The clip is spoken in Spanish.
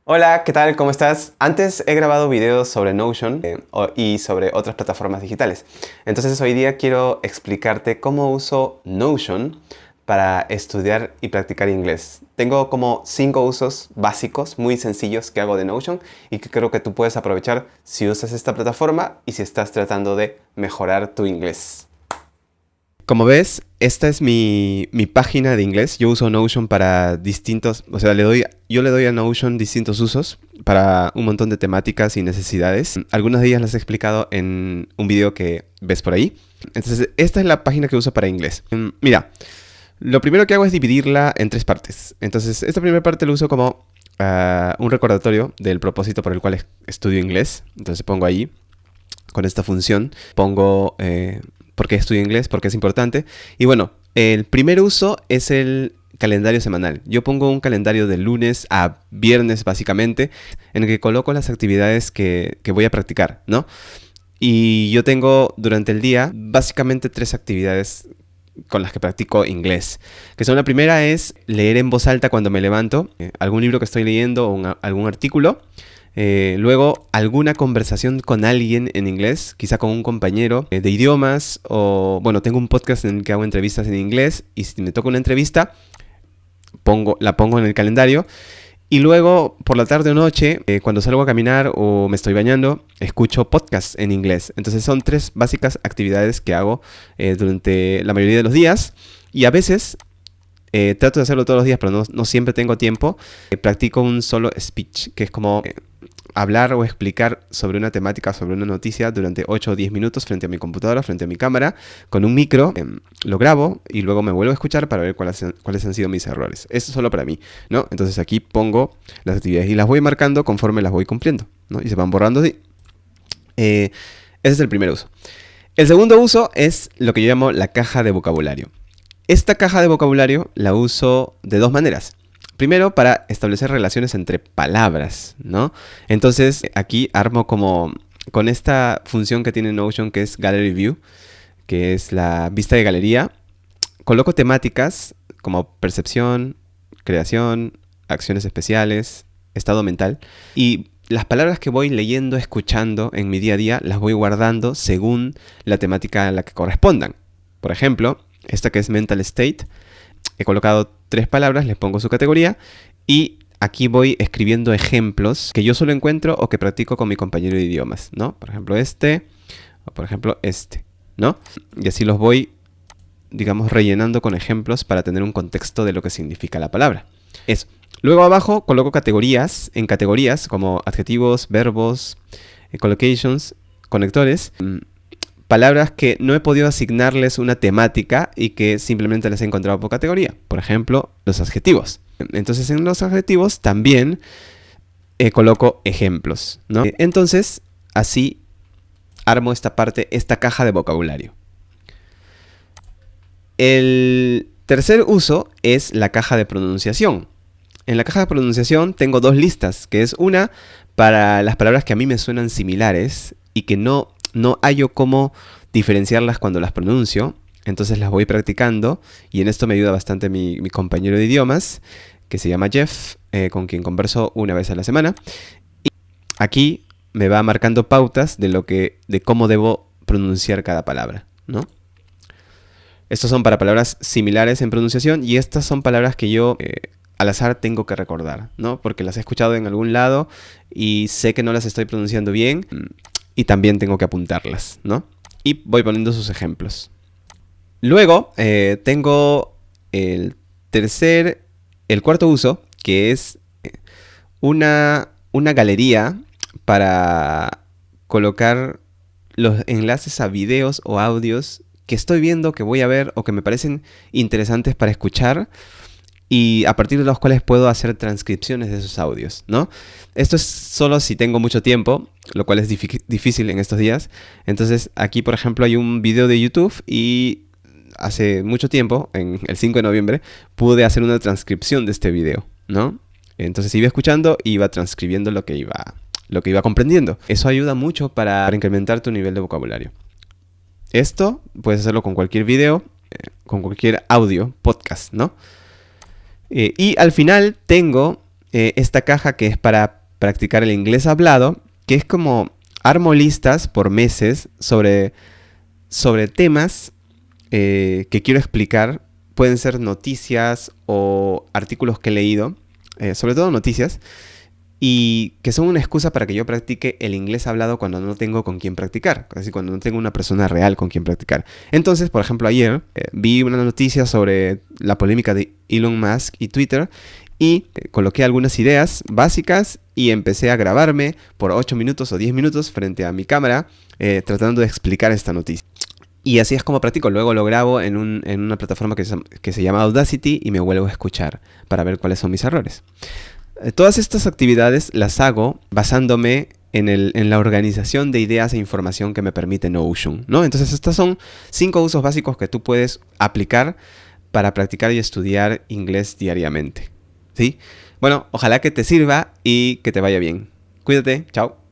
Hola, ¿qué tal? ¿Cómo estás? Antes he grabado videos sobre Notion y sobre otras plataformas digitales. Entonces hoy día quiero explicarte cómo uso Notion para estudiar y practicar inglés. Tengo como 5 usos básicos muy sencillos que hago de Notion y que creo que tú puedes aprovechar si usas esta plataforma y si estás tratando de mejorar tu inglés. Como ves, esta es mi página de inglés. Yo uso Notion para distintos, o sea, yo le doy a Notion distintos usos para un montón de temáticas y necesidades. Algunas de ellas las he explicado en un video que ves por ahí. Entonces, esta es la página que uso para inglés. Mira, lo primero que hago es dividirla en 3 partes. Entonces, esta primera parte lo uso como un recordatorio del propósito por el cual estudio inglés. Entonces pongo ahí, con esta función, pongo por qué estudio inglés, por qué es importante. Y bueno, el primer uso es el calendario semanal. Yo pongo un calendario de lunes a viernes básicamente, en el que coloco las actividades que voy a practicar, ¿no? Y yo tengo durante el día básicamente 3 actividades con las que practico inglés. Que son: la primera es leer en voz alta cuando me levanto, algún libro que estoy leyendo o algún artículo. Luego, alguna conversación con alguien en inglés, quizá con un compañero de idiomas, o bueno, tengo un podcast en el que hago entrevistas en inglés y si me toca una entrevista, la pongo en el calendario. Y luego, por la tarde o noche, cuando salgo a caminar o me estoy bañando, escucho podcasts en inglés. Entonces son 3 básicas actividades que hago durante la mayoría de los días. Y a veces trato de hacerlo todos los días, pero no siempre tengo tiempo. Practico un solo speech, que es como hablar o explicar sobre una temática, sobre una noticia durante 8 o 10 minutos frente a mi computadora, frente a mi cámara, con un micro. Lo grabo y luego me vuelvo a escuchar para ver cuáles han sido mis errores. Esto es solo para mí, ¿no? Entonces aquí pongo las actividades y las voy marcando conforme las voy cumpliendo, ¿no? Y se van borrando así. Ese es el primer uso. El segundo uso es lo que yo llamo la caja de vocabulario. Esta caja de vocabulario la uso de 2 maneras. Primero, para establecer relaciones entre palabras, ¿no? Entonces, aquí armo con esta función que tiene Notion, que es Gallery View, que es la vista de galería. Coloco temáticas como percepción, creación, acciones especiales, estado mental. Y las palabras que voy leyendo, escuchando en mi día a día, las voy guardando según la temática a la que correspondan. Por ejemplo, esta que es mental state, he colocado 3 palabras, les pongo su categoría y aquí voy escribiendo ejemplos que yo solo encuentro o que practico con mi compañero de idiomas, ¿no? Por ejemplo, este, o por ejemplo, este, ¿no? Y así los voy, digamos, rellenando con ejemplos para tener un contexto de lo que significa la palabra. Eso. Luego abajo coloco categorías, en categorías como adjetivos, verbos, collocations, conectores. Palabras que no he podido asignarles una temática y que simplemente las he encontrado por categoría. Por ejemplo, los adjetivos. Entonces en los adjetivos también coloco ejemplos, ¿no? Entonces así armo esta parte, esta caja de vocabulario. El tercer uso es la caja de pronunciación. En la caja de pronunciación tengo 2 listas, que es una para las palabras que a mí me suenan similares y que no hallo cómo diferenciarlas cuando las pronuncio. Entonces las voy practicando y en esto me ayuda bastante mi compañero de idiomas, que se llama Jeff, con quien converso una vez a la semana. Y aquí me va marcando pautas de cómo debo pronunciar cada palabra, ¿no? Estos son para palabras similares en pronunciación y estas son palabras que yo al azar tengo que recordar, ¿no? Porque las he escuchado en algún lado y sé que no las estoy pronunciando bien y también tengo que apuntarlas, ¿no? Y voy poniendo sus ejemplos. Luego tengo el cuarto uso, que es una galería para colocar los enlaces a videos o audios que estoy viendo, que voy a ver o que me parecen interesantes para escuchar y a partir de los cuales puedo hacer transcripciones de esos audios, ¿no? Esto es solo si tengo mucho tiempo, lo cual es difícil en estos días. Entonces aquí, por ejemplo, hay un video de YouTube y hace mucho tiempo, en el 5 de noviembre, pude hacer una transcripción de este video, ¿no? Entonces iba escuchando y iba transcribiendo lo que iba comprendiendo. Eso ayuda mucho para incrementar tu nivel de vocabulario. Esto puedes hacerlo con cualquier video, con cualquier audio, podcast, ¿no? Y al final tengo esta caja que es para practicar el inglés hablado, que es como armo listas por meses sobre temas que quiero explicar. Pueden ser noticias o artículos que he leído, sobre todo noticias, y que son una excusa para que yo practique el inglés hablado cuando no tengo con quién practicar, así cuando no tengo una persona real con quien practicar. Entonces, por ejemplo, ayer vi una noticia sobre la polémica de Elon Musk y Twitter y coloqué algunas ideas básicas y empecé a grabarme por 8 minutos o 10 minutos frente a mi cámara tratando de explicar esta noticia. Y así es como practico. Luego lo grabo en una plataforma que se llama Audacity y me vuelvo a escuchar para ver cuáles son mis errores. Todas estas actividades las hago basándome en la organización de ideas e información que me permite Notion, ¿no? Entonces estos son 5 usos básicos que tú puedes aplicar para practicar y estudiar inglés diariamente, ¿sí? Bueno, ojalá que te sirva y que te vaya bien. Cuídate, chao.